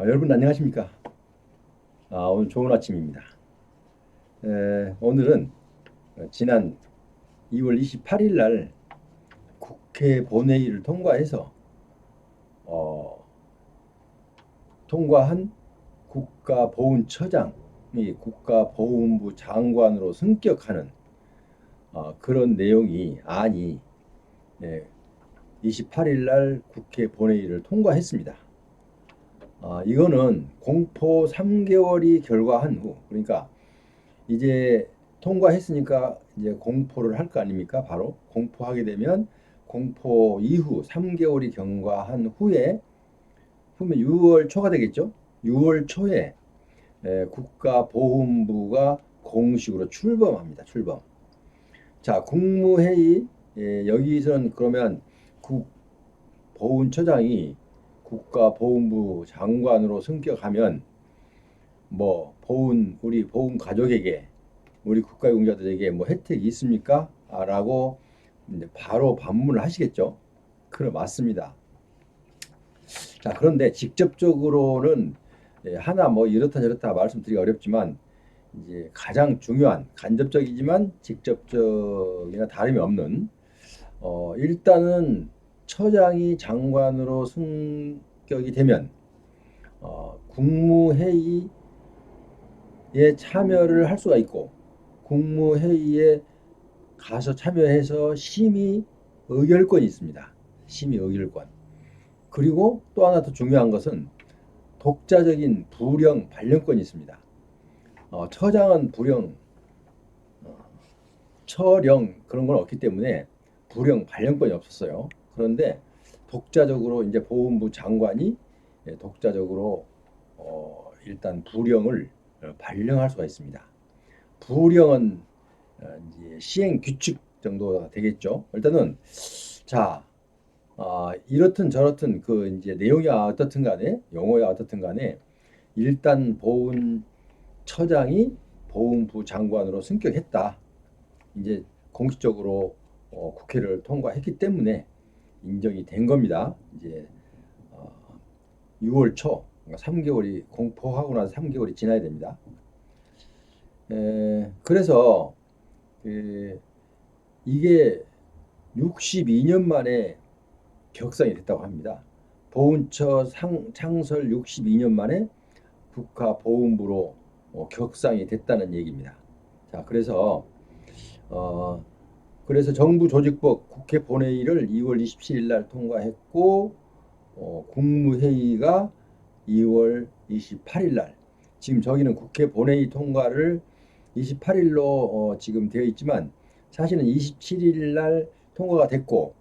여러분 안녕하십니까? 오늘 좋은 아침입니다. 오늘은 지난 2월 28일 날 국회 본회의를 통과해서 어, 통과한 국가보훈처장이 국가보훈부 장관으로 승격하는 그런 내용이 안이 28일 날 국회 본회의를 통과했습니다. 이거는 공포 3개월이 결과한 후, 그러니까 이제 통과했으니까 이제 공포를 할 거 아닙니까? 바로 공포하게 되면 공포 이후 3개월이 경과한 후에 6월 초가 되겠죠? 6월 초에 국가보훈부가 공식으로 출범합니다. 출범. 자, 국무회의 여기서는 그러면 국보훈처장이 국가보훈부 장관으로 승격하면 뭐 우리 보훈 가족에게 우리 국가용자들에게 뭐 혜택이 있습니까? 라고 이제 바로 반문을 하시겠죠. 그래 맞습니다. 자, 그런데 직접적으로는 하나 뭐 이렇다 저렇다 말씀드리기 어렵지만 이제 가장 중요한 간접적이지만 직접적이나 다름이 없는 일단은 처장이 장관으로 승격이 되면 국무회의에 참여를 할 수가 있고 국무회의에 가서 참여해서 심의 의결권이 있습니다. 심의 의결권. 그리고 또 하나 더 중요한 것은 독자적인 부령 발령권이 있습니다. 처장은 부령, 처령 그런 건 없기 때문에 부령 발령권이 없었어요. 그런데 독자적으로 이제 보훈부 장관이 독자적으로 일단 부령을 발령할 수가 있습니다. 부령은 이제 시행 규칙 정도가 되겠죠. 일단은 자 이렇든 저렇든 그 이제 내용이 어떻든 간에 용어야 어떻든 간에 일단 보훈처장이 보훈부 장관으로 승격했다. 이제 공식적으로 국회를 통과했기 때문에 인정이 된 겁니다. 이제 6월 초 3개월이 공포하고 나서 3개월이 지나야 됩니다. 그래서 이게 62년 만에 격상이 됐다고 합니다. 보훈처 창설 62년 만에 국가보훈부로 격상이 됐다는 얘기입니다. 자, 어, 그래서 정부조직법 국회 본회의를 2월 27일 날 통과했고 국무회의가 2월 28일 날 지금 저기는 국회 본회의 통과를 28일로 지금 되어 있지만 사실은 27일 날 통과가 됐고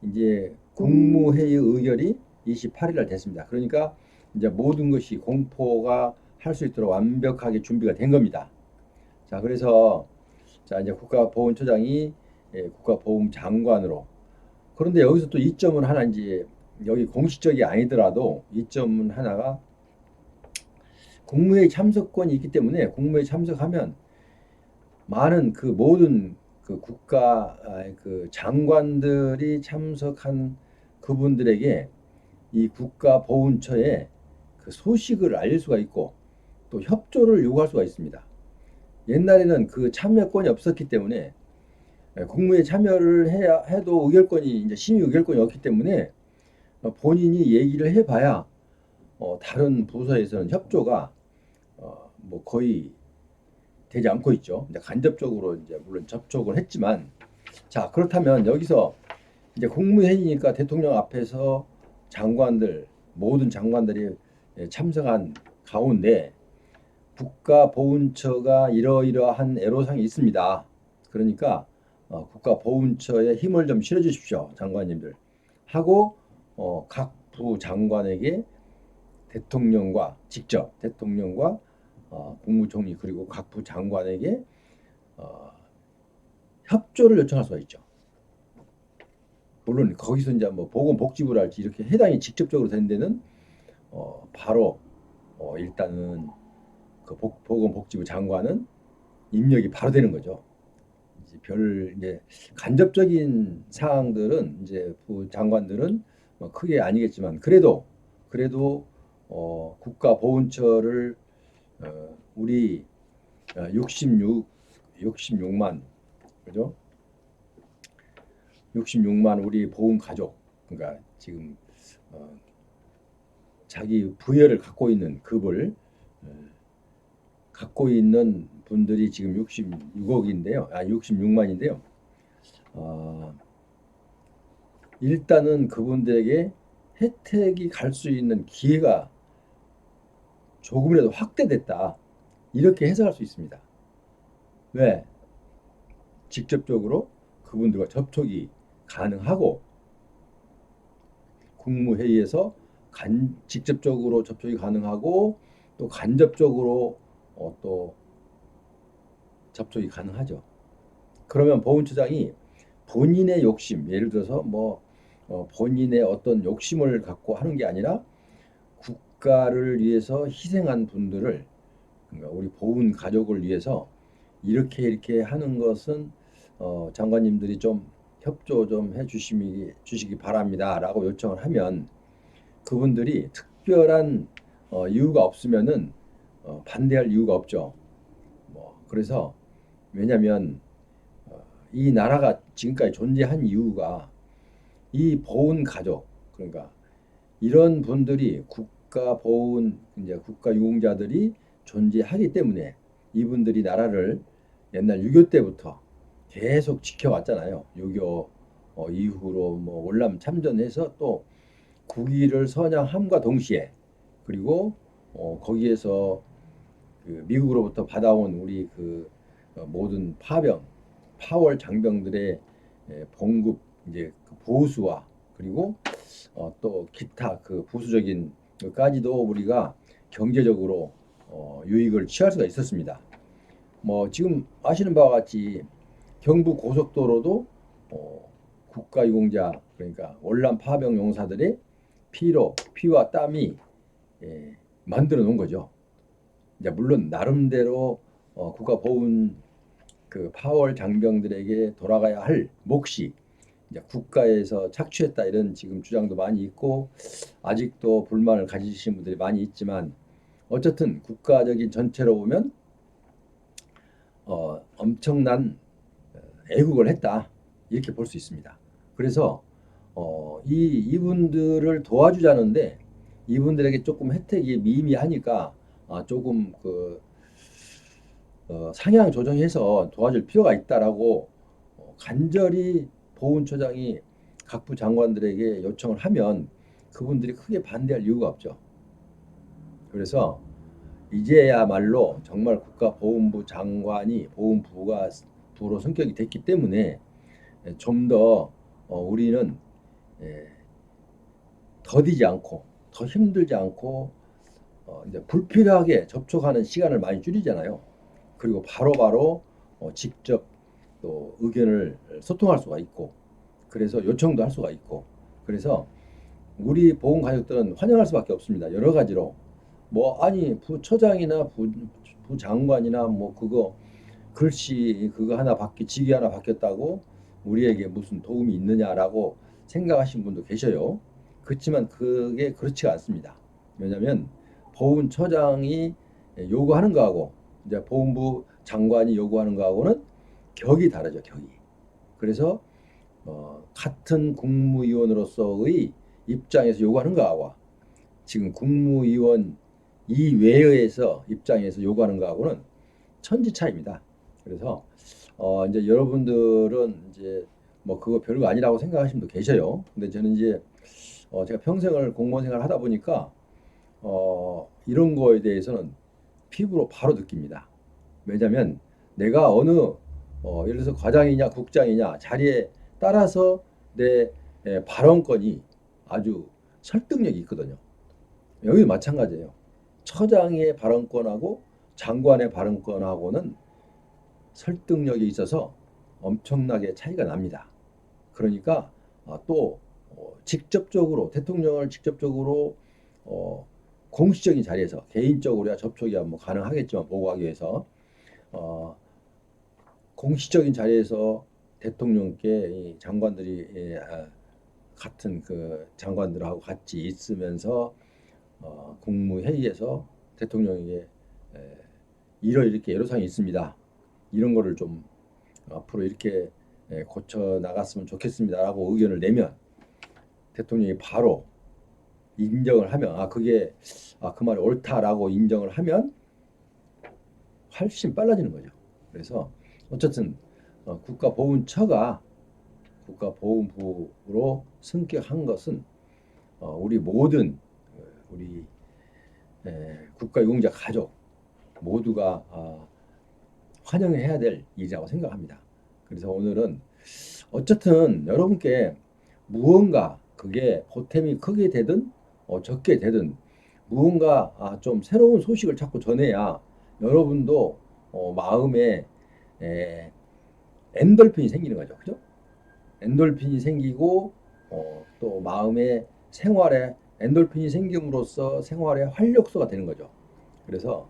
이제 국무회의 의결이 28일 날 됐습니다. 그러니까 이제 모든 것이 공포가 할 수 있도록 완벽하게 준비가 된 겁니다. 자, 그래서 자 이제 국가보훈처장이 국가보훈장관으로 그런데 여기서 또 이점은 하나 이제 여기 공식적이 아니더라도 이점은 하나가 국무회의 참석권이 있기 때문에 국무회의 참석하면 많은 그 모든 그 국가 그 장관들이 참석한 그분들에게 이 국가보훈처의 그 소식을 알릴 수가 있고 또 협조를 요구할 수가 있습니다. 옛날에는 그 참여권이 없었기 때문에 국무회에 참여를 해야 해도 의결권이 이제 심의 의결권이 없기 때문에 본인이 얘기를 해봐야 다른 부서에서는 협조가 뭐 거의 되지 않고 있죠. 이제 간접적으로 이제 물론 접촉을 했지만 자 그렇다면 여기서 이제 국무회의니까 대통령 앞에서 장관들 모든 장관들이 참석한 가운데 국가보훈처가 이러이러한 애로사항이 있습니다. 그러니까 국가보훈처에 힘을 좀 실어주십시오, 장관님들 하고 각 부 장관에게 대통령과 직접 대통령과 국무총리 그리고 각 부 장관에게 어, 협조를 요청할 수가 있죠. 물론 거기서 이제 뭐 보건복지부를 할지 이렇게 해당이 직접적으로 된 데는 바로 일단은 그 보건복지부 장관은 입력이 바로 되는 거죠. 이제 간접적인 사항들은 이제 부 장관들은 크게 아니겠지만 그래도 국가보훈처를 우리 66만 그죠? 66만 우리 보훈 가족, 그러니까 지금 자기 부여를 갖고 있는 급을 갖고 있는 분들이 지금 66억인데요. 66만인데요. 일단은 그분들에게 혜택이 갈 수 있는 기회가 조금이라도 확대됐다. 이렇게 해석할 수 있습니다. 왜? 직접적으로 그분들과 접촉이 가능하고 국무회의에서 직접적으로 접촉이 가능하고 또 간접적으로 또 접촉이 가능하죠. 그러면 보훈처장이 본인의 욕심, 예를 들어서 본인의 어떤 욕심을 갖고 하는 게 아니라 국가를 위해서 희생한 분들을, 그러니까 우리 보훈 가족을 위해서 이렇게 하는 것은 장관님들이 좀 협조 좀 해주시기 바랍니다라고 요청을 하면 그분들이 특별한 이유가 없으면은 반대할 이유가 없죠. 그래서 왜냐하면 이 나라가 지금까지 존재한 이유가 이 보훈 가족, 그러니까 이런 분들이 국가 보훈 이제 국가 유공자들이 존재하기 때문에 이분들이 나라를 옛날 6.25 때부터 계속 지켜왔잖아요. 6.25 이후로 월남 참전해서 또 국위를 선양함과 동시에 그리고 거기에서 그 미국으로부터 받아온 우리 그 모든 파월 장병들의 봉급 이제 그 보수와 그리고 또 기타 그 부수적인 것까지도 우리가 경제적으로 유익을 취할 수가 있었습니다. 지금 아시는 바와 같이 경부 고속도로도 국가유공자 그러니까 월남 파병 용사들의 피와 땀이 만들어 놓은 거죠. 이제 물론 나름대로 국가보훈 그 파월 장병들에게 돌아가야 할 몫이 이제 국가에서 착취했다 이런 지금 주장도 많이 있고 아직도 불만을 가지신 분들이 많이 있지만 어쨌든 국가적인 전체로 보면 엄청난 애국을 했다 이렇게 볼 수 있습니다. 그래서 이분들을 도와주자는데 이분들에게 조금 혜택이 미미하니까 조금 상향 조정해서 도와줄 필요가 있다라고 간절히 보훈처장이 각부 장관들에게 요청을 하면 그분들이 크게 반대할 이유가 없죠. 그래서 이제야말로 정말 국가보훈부 장관이 보훈부가 부로 성격이 됐기 때문에 좀 더 우리는 더디지 않고 더 힘들지 않고 이제 불필요하게 접촉하는 시간을 많이 줄이잖아요. 그리고 바로바로 직접 또 의견을 소통할 수가 있고 그래서 요청도 할 수가 있고 그래서 우리 보훈 가족들은 환영할 수밖에 없습니다. 여러 가지로 아니 부처장이나 부장관이나 그거 글씨 그거 하나 직위 하나 바뀌었다고 우리에게 무슨 도움이 있느냐라고 생각하시는 분도 계셔요. 그렇지만 그게 그렇지가 않습니다. 왜냐하면 보훈처장이 요구하는 거하고 이제 보훈부 장관이 요구하는 거하고는 격이 다르죠, 격이. 그래서 같은 국무위원으로서의 입장에서 요구하는 거하고 지금 국무위원 이외에서 입장에서 요구하는 거하고는 천지 차이입니다. 그래서 이제 여러분들은 이제 그거 별거 아니라고 생각하시는 분도 계셔요. 근데 저는 이제 제가 평생을 공무원 생활을 하다 보니까 이런 거에 대해서는 피부로 바로 느낍니다. 왜냐하면 내가 어느 예를 들어서 과장이냐 국장이냐 자리에 따라서 내 발언권이 아주 설득력이 있거든요. 여기 마찬가지예요. 처장의 발언권하고 장관의 발언권하고는 설득력이 있어서 엄청나게 차이가 납니다. 그러니까 또 직접적으로 대통령을 직접적으로 공식적인 자리에서 개인적으로야 접촉이 가능하겠지만 보고하기 위해서 공식적인 자리에서 대통령께 장관들이 같은 그 장관들하고 같이 있으면서 국무회의에서 대통령에게 이렇게 애로사항이 있습니다. 이런 거를 좀 앞으로 이렇게 고쳐 나갔으면 좋겠습니다라고 의견을 내면 대통령이 바로 인정을 하면 그게 그 말이 옳다라고 인정을 하면 훨씬 빨라지는 거죠. 그래서 어쨌든 국가보훈처가 국가보훈부로 승격한 것은 우리 모든 우리 국가유공자 가족 모두가 환영해야 될 일이라고 생각합니다. 그래서 오늘은 어쨌든 여러분께 무언가 그게 보탬이 크게 되든 적게 되든 무언가 좀 새로운 소식을 자꾸 전해야 여러분도 마음에 엔돌핀이 생기는 거죠. 그죠? 엔돌핀이 생기고 또 마음의 생활에 엔돌핀이 생김으로써 생활의 활력소가 되는 거죠. 그래서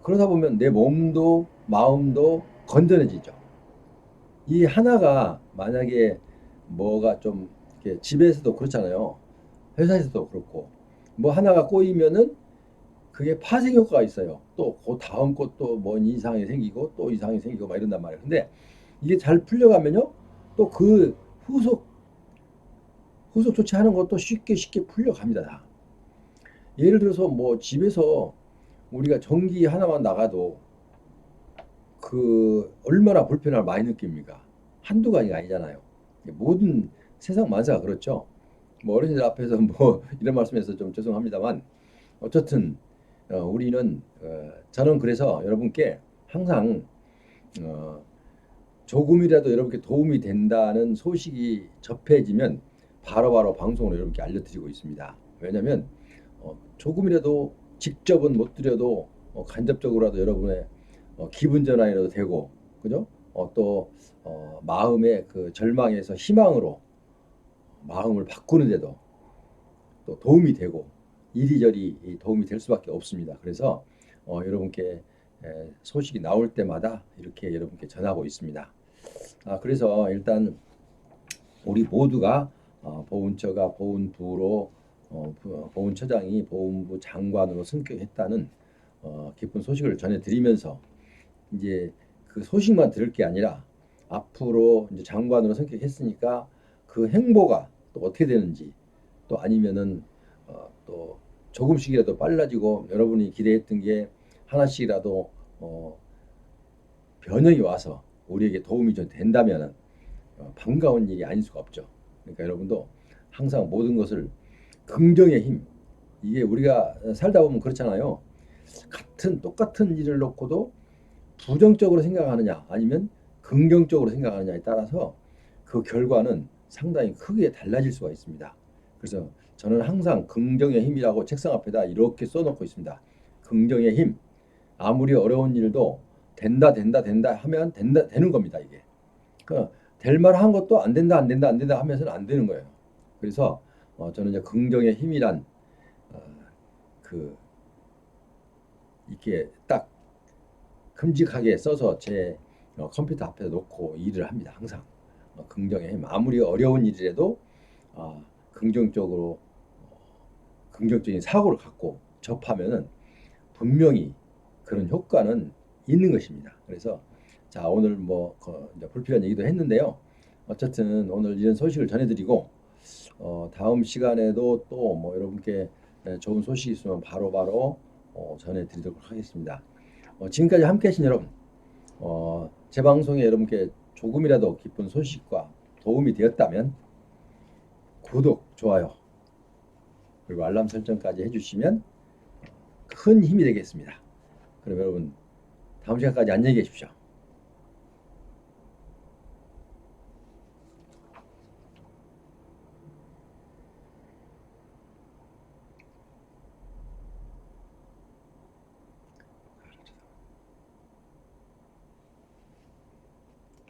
그러다 보면 내 몸도 마음도 건전해지죠. 이 하나가 만약에 뭐가 좀 이렇게 집에서도 그렇잖아요. 회사에서도 그렇고 뭐 하나가 꼬이면은 그게 파생 효과가 있어요. 또 그 다음 것도 뭔 이상이 생기고 또 이상이 생기고 막 이런단 말이에요. 근데 이게 잘 풀려가면요. 또 그 후속 조치하는 것도 쉽게 풀려갑니다. 다. 예를 들어서 뭐 집에서 우리가 전기 하나만 나가도 그 얼마나 불편함을 많이 느낍니까? 한두 가지가 아니잖아요. 모든 세상 만사가 그렇죠. 뭐 어르신들 앞에서 뭐 이런 말씀해서 좀 죄송합니다만 어쨌든 우리는 저는 그래서 여러분께 항상 조금이라도 여러분께 도움이 된다는 소식이 접해지면 바로바로 방송으로 여러분께 알려드리고 있습니다. 왜냐하면 조금이라도 직접은 못 드려도 간접적으로라도 여러분의 기분 전환이라도 되고, 그죠? 또 마음의 그 절망에서 희망으로 마음을 바꾸는데도 또 도움이 되고 이리저리 도움이 될 수밖에 없습니다. 그래서 여러분께 소식이 나올 때마다 이렇게 여러분께 전하고 있습니다. 그래서 일단 우리 모두가 보훈처가 보훈부로 보훈처장이 보훈부 장관으로 승격했다는 기쁜 소식을 전해드리면서 이제 그 소식만 들을 게 아니라 앞으로 이제 장관으로 승격했으니까 그 행보가 또 어떻게 되는지 또 아니면은 또 조금씩이라도 빨라지고 여러분이 기대했던 게 하나씩이라도 변형이 와서 우리에게 도움이 좀 된다면은 반가운 일이 아닐 수가 없죠. 그러니까 여러분도 항상 모든 것을 긍정의 힘, 이게 우리가 살다 보면 그렇잖아요. 똑같은 일을 놓고도 부정적으로 생각하느냐 아니면 긍정적으로 생각하느냐에 따라서 그 결과는 상당히 크게 달라질 수가 있습니다. 그래서 저는 항상 긍정의 힘이라고 책상 앞에다 이렇게 써놓고 있습니다. 긍정의 힘. 아무리 어려운 일도 된다 하면 되는 겁니다. 이게. 될 만한 것도 안 된다 하면서는 안 되는 거예요. 그래서 저는 이제 긍정의 힘이란 이렇게 딱 큼직하게 써서 제 컴퓨터 앞에 놓고 일을 합니다. 항상 긍정의 힘. 아무리 어려운 일이라도 긍정적인 사고를 갖고 접하면은 분명히 그런 효과는 있는 것입니다. 그래서 자 오늘 뭐 이제 불필요한 얘기도 했는데요. 어쨌든 오늘 이런 소식을 전해드리고 다음 시간에도 또 뭐 여러분께 좋은 소식이 있으면 바로바로 전해드리도록 하겠습니다. 지금까지 함께하신 여러분, 제 방송에 여러분께 조금이라도 기쁜 소식과 도움이 되었다면 구독, 좋아요 그리고 알람 설정까지 해주시면 큰 힘이 되겠습니다. 그럼 여러분 다음 시간까지 안녕히 계십시오.